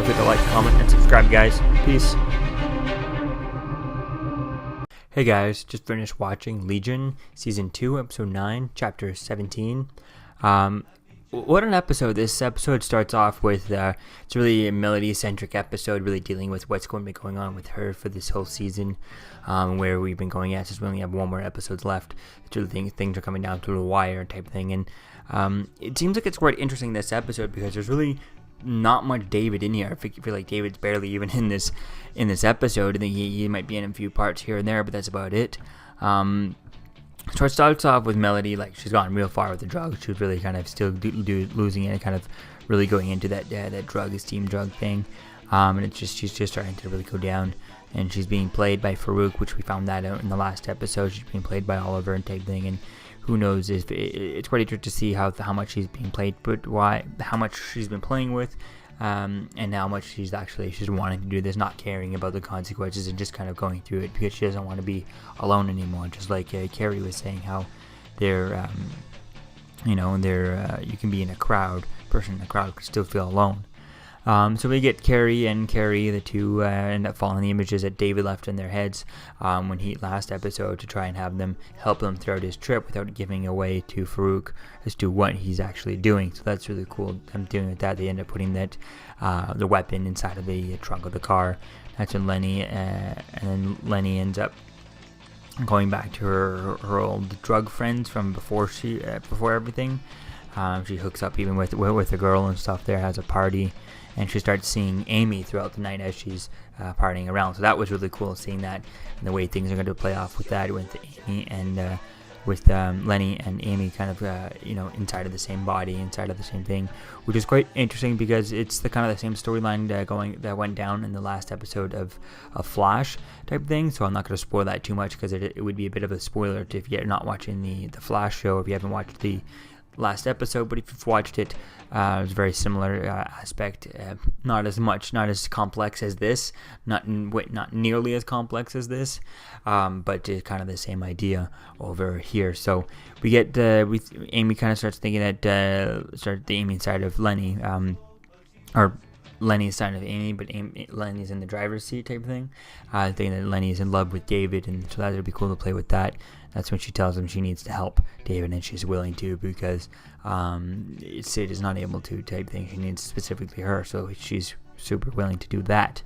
Don't forget to like, comment, and subscribe, guys. Peace. Hey guys, just finished watching Legion, Season 2, Episode 9, Chapter 17. What an episode. This episode starts off with, it's really a Melody-centric episode, really dealing with what's going to be going on with her for this whole season, where we've been going at, since we only have one more episodes left. It's really things are coming down to the wire type thing, and it seems like it's quite interesting this episode, because there's really not much David in here. I feel like David's barely even in this episode. I think he might be in a few parts here and there, but that's about it. So it starts off with Melody, like she's gotten real far with the drugs. She was really kind of still losing it, and kind of really going into that esteem drug thing. And she's just starting to really go down. And she's being played by Farouk, which we found that out in the last episode. She's being played by Oliver and type thing. And who knows if it's quite interesting to see how much she's being played, but how much she's been playing with, and how much she's wanting to do this, not caring about the consequences, and just kind of going through it because she doesn't want to be alone anymore. Just like Carrie was saying, how you can be in a crowd, person in a crowd could still feel alone. So we get Carrie, the two end up following the images that David left in their heads when last episode, to try and have them help them throughout his trip without giving away to Farouk as to what he's actually doing. So that's really cool. Them doing with that, they end up putting the weapon inside of the trunk of the car. That's when Lenny ends up going back to her old drug friends from before everything. She hooks up even with a girl and stuff there, has a party. And she starts seeing Amy throughout the night as she's partying around. So that was really cool, seeing that and the way things are going to play off with that, with Amy and with Lenny and Amy kind of inside of the same body, inside of the same thing, which is quite interesting because it's the kind of the same storyline that went down in the last episode of Flash type thing. So I'm not going to spoil that too much, because it would be a bit of a spoiler if you're not watching the Flash show, if you haven't watched the last episode. But if you've watched it, it's a very similar aspect, not as complex as this, not nearly as complex as this, but kind of the same idea over here. So we get Amy kind of starts thinking that the Amy side of Lenny, or Lenny's side of Amy, but Lenny's in the driver's seat type of thing, thinking that Lenny's in love with David, and so that would be cool to play with that. That's when she tells him she needs to help David, and she's willing to, because Sid is not able to type thing. She needs specifically her, so she's super willing to do that.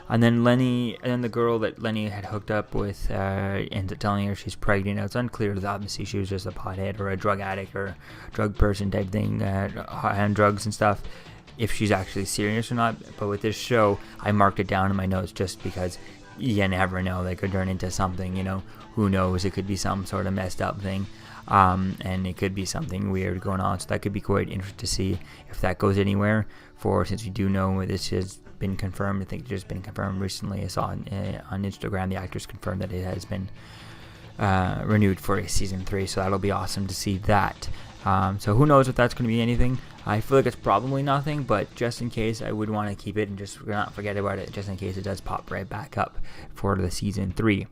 And then the girl that Lenny had hooked up with ends up telling her she's pregnant. Now, it's unclear. Obviously, she was just a pothead or a drug addict or a drug person type thing, on drugs and stuff, if she's actually serious or not. But with this show, I marked it down in my notes just because you never know. They could turn into something, who knows? It could be some sort of messed up thing, and it could be something weird going on. So that could be quite interesting to see if that goes anywhere. Since we do know this has been confirmed, I think it's just been confirmed recently. I saw on Instagram the actors confirmed that it has been renewed for a season 3. So that'll be awesome to see that. So who knows if that's going to be anything. I feel like it's probably nothing, but just in case, I would want to keep it and just not forget about it, just in case it does pop right back up for the season 3.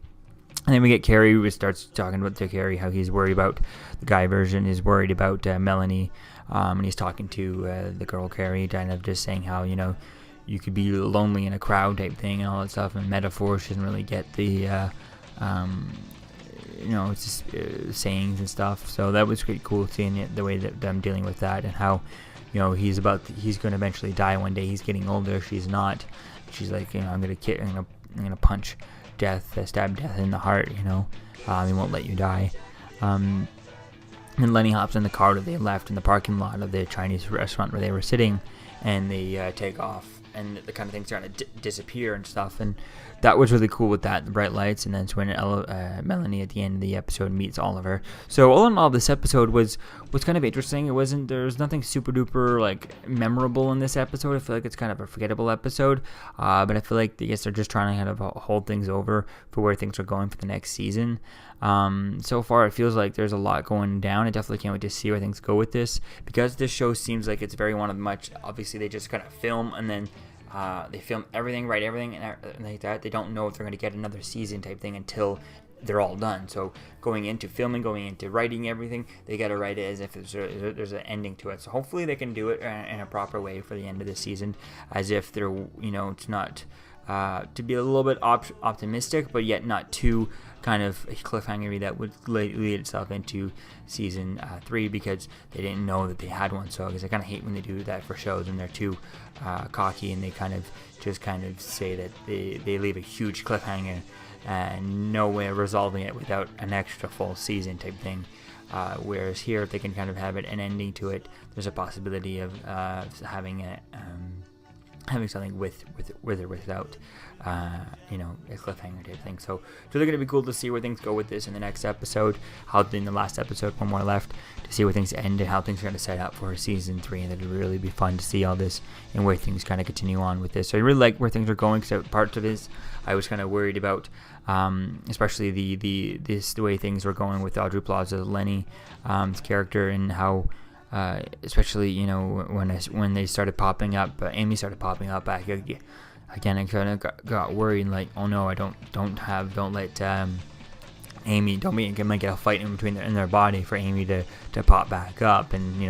And then we get Carrie, who starts talking to Carrie how he's worried about, the guy version is worried about Melanie, and he's talking to the girl Carrie, kind of just saying how, you could be lonely in a crowd type thing and all that stuff, and metaphor. She doesn't really get the it's just sayings and stuff. So that was pretty cool, seeing it, the way that them dealing with that, and how he's going to eventually die one day. He's getting older, she's not. She's like, I'm gonna punch death, stab death in the heart, he won't let you die. And Lenny hops in the car that they left in the parking lot of the Chinese restaurant where they were sitting, and they take off, and the kind of things starting to disappear and stuff. And that was really cool with that, the bright lights. And then it's when Melanie at the end of the episode meets Oliver. So all in all, this episode was kind of interesting. There was nothing super duper memorable in this episode. I feel like it's kind of a forgettable episode, but I feel like they're just trying to kind of hold things over for where things are going for the next season. So far it feels like there's a lot going down. I definitely can't wait to see where things go with this, because this show seems like it's very one of much. Obviously they just kind of film, and then they film everything, write everything, and like that. They don't know if they're going to get another season type thing until they're all done. So going into filming, going into writing everything, they got to write it as if there's an ending to it. So hopefully they can do it in a proper way for the end of the season, as if they're, it's not to be a little bit optimistic, but yet not too kind of cliffhangery that would lead itself into season 3, because they didn't know that they had one. So because I kind of hate when they do that for shows and they're too cocky and they kind of say that they leave a huge cliffhanger and no way of resolving it without an extra full season type thing. Whereas here, if they can kind of have an ending to it, there's a possibility of having something with or without, a cliffhanger type thing. So it's really going to be cool to see where things go with this in the next episode. How in the last episode, one more left, to see where things end and how things are going to set up for season 3. And it'll really be fun to see all this and where things kind of continue on with this. So I really like where things are going, because parts of this I was kind of worried about, especially the way things were going with Audrey Plaza's Lenny's character, and how. Especially when they started popping up, Amy started popping up back again. I kind of got worried, like, oh no, don't let Amy, might get a fight in between in their body for Amy to pop back up, and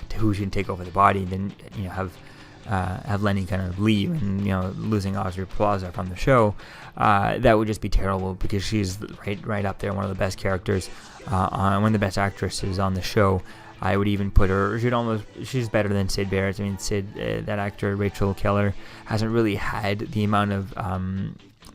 to who can take over the body, then have Lenny kind of leave, and losing Audrey Plaza from the show. That would just be terrible, because she's right up there, one of the best characters, one of the best actresses on the show. I would even put her, she's better than Sid Barrett. I mean, Sid, that actor, Rachel Keller, hasn't really had the amount of,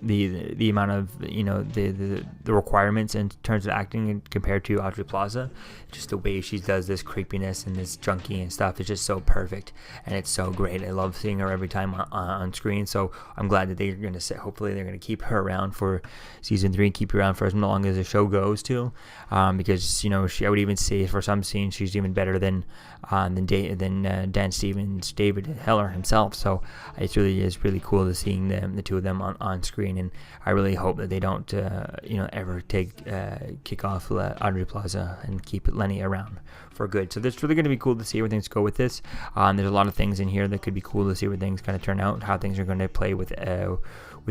the amount of, the requirements in terms of acting compared to Audrey Plaza. Just the way she does this creepiness and this junkie and stuff is just so perfect, and it's so great. I love seeing her every time on screen. So I'm glad that they're going to hopefully they're going to keep her around for season 3 and keep her around for as long as the show goes too, because I would even say for some scenes she's even better than Dan Stevens, David Heller himself. So it really is really cool to seeing the two of them on screen, and I really hope that they don't ever kick off Audrey Plaza and keep Lenny around for good. So it's really going to be cool to see where things go with this. There's a lot of things in here that could be cool to see where things kind of turn out, how things are going to play with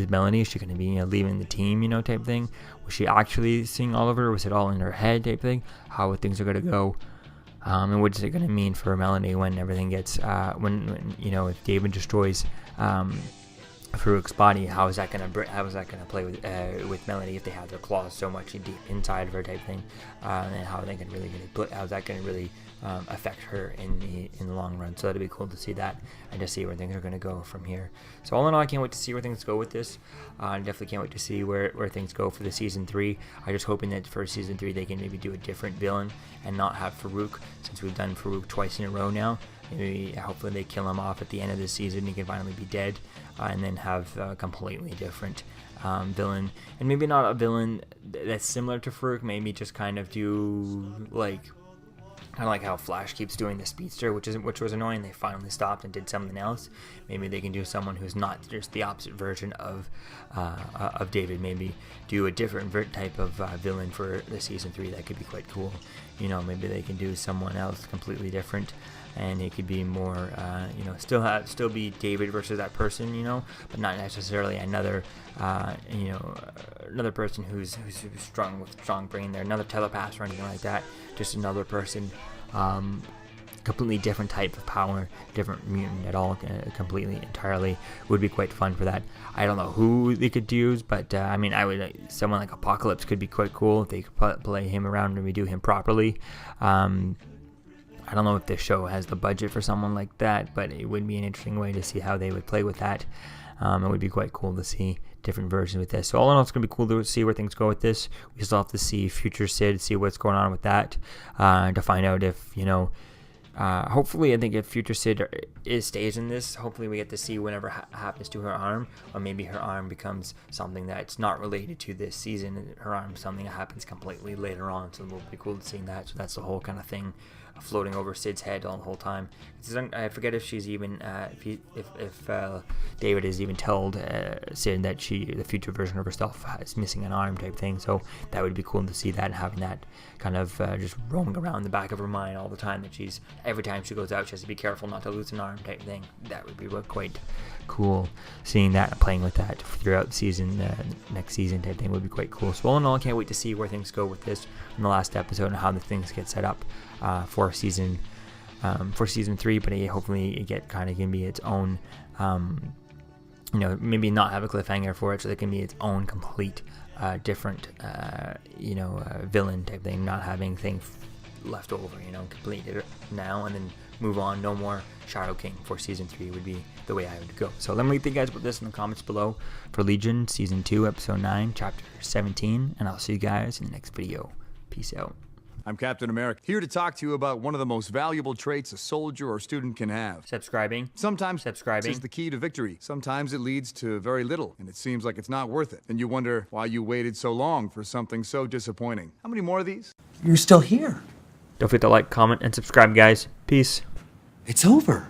Melanie. Is she going to be leaving the team, type thing? Was she actually seeing Oliver, or was it all in her head type thing? How things are going to go. And what is it going to mean for Melanie when everything gets, when if David destroys Farouk's body, how is that going to play with Melanie if they have their claws so much deep inside of her type thing, and how they can really how's that going to really affect her in the long run? So that'd be cool to see that and to see where things are going to go from here. So all in all, I can't wait to see where things go with this. I definitely can't wait to see where things go for the season 3. I'm just hoping that for season 3 they can maybe do a different villain and not have Farouk, since we've done Farouk twice in a row now. Maybe hopefully they kill him off at the end of the season. He can finally be dead, and then have a completely different villain, and maybe not a villain that's similar to Farouk. Maybe just kind of do kind of like how Flash keeps doing the speedster, which was annoying. They finally stopped and did something else. Maybe they can do someone who's not just the opposite version of David. Maybe do a different type of villain for the season 3. That could be quite cool. Maybe they can do someone else completely different, and it could be more, still be David versus that person, but not necessarily another person who's strong with strong brain. There, another telepath or anything like that. Just another person, completely different type of power, different mutant at all, completely entirely. Would be quite fun for that. I don't know who they could use, but I would someone like Apocalypse could be quite cool if they could play him around and redo him properly. I don't know if the show has the budget for someone like that, but it would be an interesting way to see how they would play with that. It would be quite cool to see different versions with this. So all in all, it's going to be cool to see where things go with this. We still have to see Future Sid, see what's going on with that, to find out if, hopefully I think if Future Sid stays in this, hopefully we get to see whatever happens to her arm, or maybe her arm becomes something that's not related to this season. Her arm something that happens completely later on, so it will be cool to see that. So that's the whole kind of thing floating over Sid's head all the whole time. I forget if she's even if David is even told, saying that the future version of herself is missing an arm type thing. So that would be cool to see that, and having that kind of just roaming around the back of her mind all the time, that every time she goes out, she has to be careful not to lose an arm type thing. That would be quite cool, seeing that and playing with that throughout the season, next season type thing would be quite cool. So all in all, I can't wait to see where things go with this in the last episode and how the things get set up for season 3. But hopefully it get kind of can be its own, maybe not have a cliffhanger for it, so it can be its own complete different villain type thing, not having things left over, complete it now and then move on. No more Shadow King for season 3 would be the way I would go. So let me think, guys, about this in the comments below for Legion season 2 episode 9 chapter 17, and I'll see you guys in the next video. Peace out. I'm Captain America, here to talk to you about one of the most valuable traits a soldier or student can have. Subscribing. Sometimes subscribing is the key to victory. Sometimes it leads to very little, and it seems like it's not worth it. And you wonder why you waited so long for something so disappointing. How many more of these? You're still here. Don't forget to like, comment, and subscribe, guys. Peace. It's over.